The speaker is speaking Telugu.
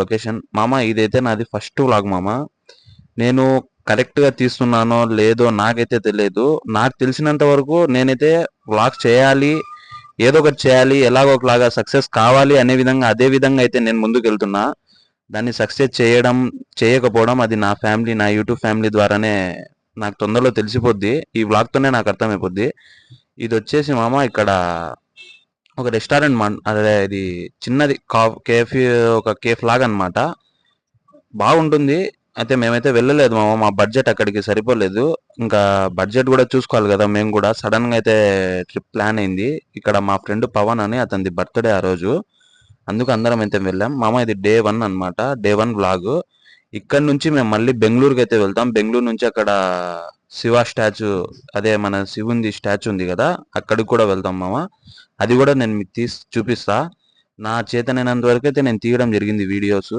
లొకేషన్. మామ ఇదైతే నాది ఫస్ట్ వ్లాగ్ మామ. నేను కరెక్ట్‌గా తీస్తున్నానో లేదో నాకైతే తెలియదు. నాకు తెలిసినంత వరకు నేనైతే వ్లాగ్స్ చేయాలి, ఏదో ఒకటి చేయాలి, ఎలాగో ఒకలాగా సక్సెస్ కావాలి అనే విధంగా అదే విధంగా అయితే నేను ముందుకెళ్తున్నా. దాన్ని సక్సెస్ చేయడం, చేయకపోవడం అది నా ఫ్యామిలీ, నా యూట్యూబ్ ఫ్యామిలీ ద్వారానే నాకు తొందరలో తెలిసిపోద్ది. ఈ వ్లాగ్‌తోనే నాకు అర్థమైపోద్ది. ఇదొచ్చేసి మామ ఇక్కడ ఒక రెస్టారెంట్ అదే ఇది చిన్నది కేఫీ, ఒక కేఫ్ లాగా అనమాట. బాగుంటుంది. అయితే మేమైతే వెళ్ళలేదు మామ. మా బడ్జెట్ అక్కడికి సరిపోలేదు. ఇంకా బడ్జెట్ కూడా చూసుకోవాలి కదా మేము కూడా. సడన్ గా అయితే ట్రిప్ ప్లాన్ అయింది. ఇక్కడ మా ఫ్రెండ్ పవన్ అని అతనిది బర్త్డే ఆ రోజు. అందుకు అందరం అయితే వెళ్ళాం మామ. ఇది డే 1 అనమాట. Day 1 vlog. ఇక్కడ నుంచి మేము మళ్ళీ బెంగళూరుకి అయితే వెళ్తాం. బెంగళూరు నుంచి అక్కడ శివ స్టాచ్యూ, అదే మన శివుంది స్టాచ్యూ ఉంది కదా, అక్కడికి కూడా వెళ్తాం మామ. అది కూడా నేను మీకు చూపిస్తా. నా చేతనైనంత వరకు అయితే నేను తీయడం జరిగింది వీడియోస్.